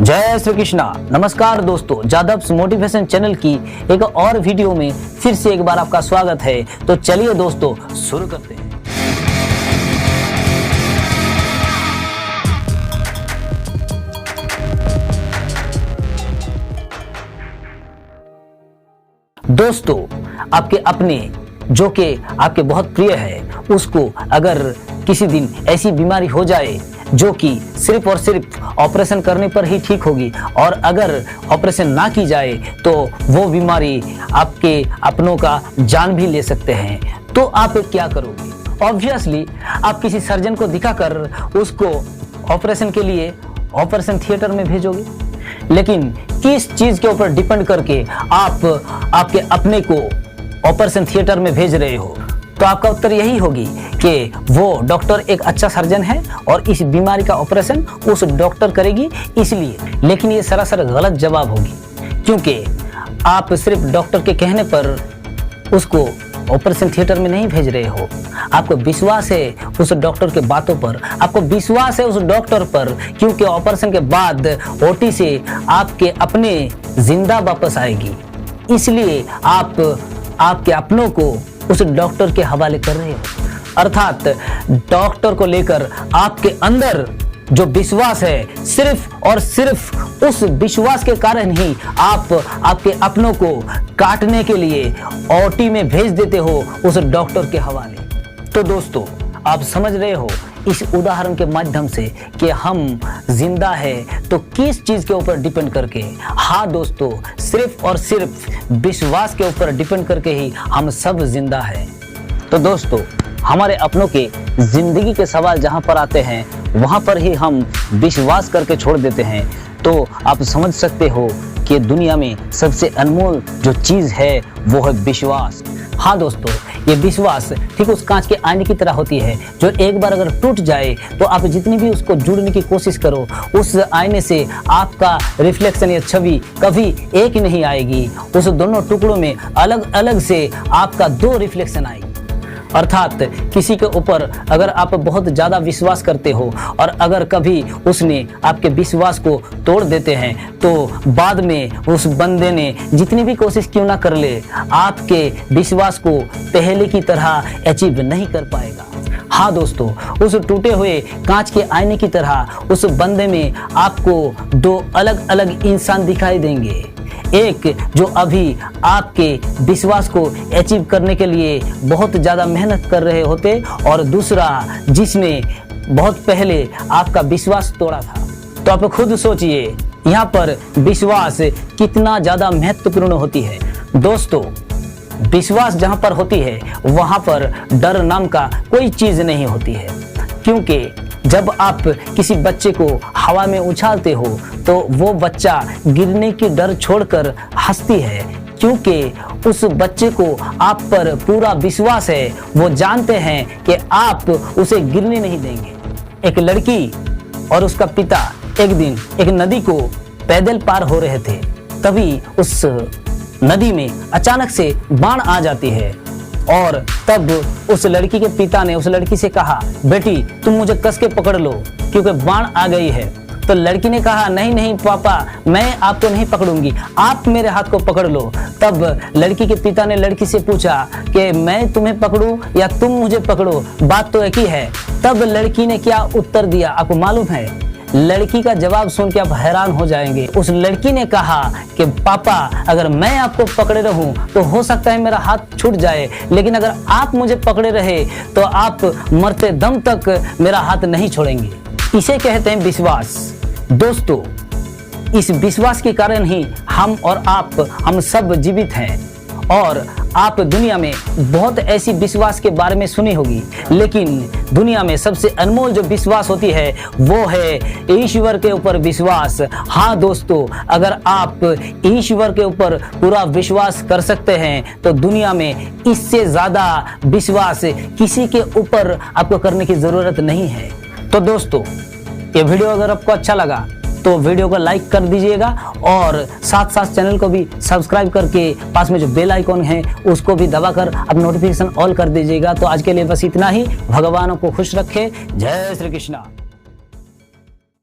जय श्री कृष्णा। नमस्कार दोस्तों, जादव मोटिवेशन चैनल की एक और वीडियो में फिर से एक बार आपका स्वागत है। तो चलिए दोस्तों शुरू करते हैं। दोस्तों, आपके अपने जो कि आपके बहुत प्रिय है, उसको अगर किसी दिन ऐसी बीमारी हो जाए जो कि सिर्फ और सिर्फ ऑपरेशन करने पर ही ठीक होगी, और अगर ऑपरेशन ना की जाए तो वो बीमारी आपके अपनों का जान भी ले सकते हैं, तो आप क्या करोगे? ऑब्वियसली आप किसी सर्जन को दिखाकर उसको ऑपरेशन के लिए ऑपरेशन थिएटर में भेजोगे। लेकिन किस चीज के ऊपर डिपेंड करके आप आपके अपने को ऑपरेशन थिएटर में भेज रहे हो? तो आपका उत्तर यही होगी कि वो डॉक्टर एक अच्छा सर्जन है और इस बीमारी का ऑपरेशन उस डॉक्टर करेगी इसलिए। लेकिन ये सरासर गलत जवाब होगी, क्योंकि आप सिर्फ डॉक्टर के कहने पर उसको ऑपरेशन थिएटर में नहीं भेज रहे हो। आपको विश्वास है उस डॉक्टर के बातों पर, आपको विश्वास है उस डॉक्टर पर, क्योंकि ऑपरेशन के बाद ओटी से आपके अपने जिंदा वापस आएगी, इसलिए आप आपके अपनों को उस डॉक्टर के हवाले कर रहे हो। अर्थात डॉक्टर को लेकर आपके अंदर जो विश्वास है, सिर्फ और सिर्फ उस विश्वास के कारण ही आप आपके अपनों को काटने के लिए ओटी में भेज देते हो उस डॉक्टर के हवाले। तो दोस्तों, आप समझ रहे हो इस उदाहरण के माध्यम से कि हम जिंदा है तो किस चीज के ऊपर डिपेंड करके? हाँ दोस्तों, सिर्फ और सिर्फ विश्वास के ऊपर डिपेंड करके ही हम सब जिंदा हैं। तो दोस्तों, हमारे अपनों के जिंदगी के सवाल जहां पर आते हैं वहां पर ही हम विश्वास करके छोड़ देते हैं। तो आप समझ सकते हो कि दुनिया में सबसे अनमोल जो चीज है वो है विश्वास। हाँ दोस्तों, ये विश्वास ठीक उस कांच के आईने की तरह होती है जो एक बार अगर टूट जाए तो आप जितनी भी उसको जुड़ने की कोशिश करो, उस आईने से आपका रिफ्लेक्शन या छवि कभी एक नहीं आएगी। उस दोनों टुकड़ों में अलग अलग से आपका दो रिफ्लेक्शन आएगी। अर्थात किसी के ऊपर अगर आप बहुत ज़्यादा विश्वास करते हो और अगर कभी उसने आपके विश्वास को तोड़ देते हैं तो बाद में उस बंदे ने जितनी भी कोशिश क्यों ना कर ले, आपके विश्वास को पहले की तरह अचीव नहीं कर पाएगा। हाँ दोस्तों, उस टूटे हुए कांच के आईने की तरह उस बंदे में आपको दो अलग अलग इंसान दिखाई देंगे। एक जो अभी आपके विश्वास को अचीव करने के लिए बहुत ज़्यादा मेहनत कर रहे होते, और दूसरा जिसने बहुत पहले आपका विश्वास तोड़ा था। तो आप खुद सोचिए यहाँ पर विश्वास कितना ज़्यादा महत्वपूर्ण होती है। दोस्तों, विश्वास जहाँ पर होती है वहाँ पर डर नाम का कोई चीज़ नहीं होती है, क्योंकि जब आप किसी बच्चे को हवा में उछालते हो तो वो बच्चा गिरने की डर छोड़कर हंसती है, क्योंकि उस बच्चे को आप पर पूरा विश्वास है। वो जानते हैं कि आप उसे गिरने नहीं देंगे। एक लड़की और उसका पिता एक दिन एक नदी को पैदल पार हो रहे थे, तभी उस नदी में अचानक से बाढ़ आ जाती है, और तब उस लड़की के पिता ने उस लड़की से कहा, बेटी तुम मुझे कस के पकड़ लो क्योंकि बाढ़ आ गई है। तो लड़की ने कहा, नहीं नहीं पापा, मैं आपको नहीं पकड़ूंगी, आप मेरे हाथ को पकड़ लो। तब लड़की के पिता ने लड़की से पूछा कि मैं तुम्हें पकड़ूं या तुम मुझे पकड़ो, बात तो एक ही है। तब लड़की ने क्या उत्तर दिया आपको मालूम है? लड़की का जवाब सुन के आप हैरान हो जाएंगे। उस लड़की ने कहा कि पापा, अगर मैं आपको पकड़े रहूं तो हो सकता है मेरा हाथ छूट जाए, लेकिन अगर आप मुझे पकड़े रहे तो आप मरते दम तक मेरा हाथ नहीं छोड़ेंगे। इसे कहते हैं विश्वास। दोस्तों, इस विश्वास के कारण ही हम और आप हम सब जीवित हैं। और आप दुनिया में बहुत ऐसी विश्वास के बारे में सुनी होगी, लेकिन दुनिया में सबसे अनमोल जो विश्वास होती है वो है ईश्वर के ऊपर विश्वास। हाँ दोस्तों, अगर आप ईश्वर के ऊपर पूरा विश्वास कर सकते हैं तो दुनिया में इससे ज्यादा विश्वास किसी के ऊपर आपको करने की जरूरत नहीं है। तो दोस्तों, ये वीडियो अगर आपको अच्छा लगा तो वीडियो को लाइक कर दीजिएगा, और साथ साथ चैनल को भी सब्सक्राइब करके पास में जो बेल आइकॉन है उसको भी दबाकर अब नोटिफिकेशन ऑल कर दीजिएगा। तो आज के लिए बस इतना ही। भगवान को खुश रखे। जय श्री कृष्णा।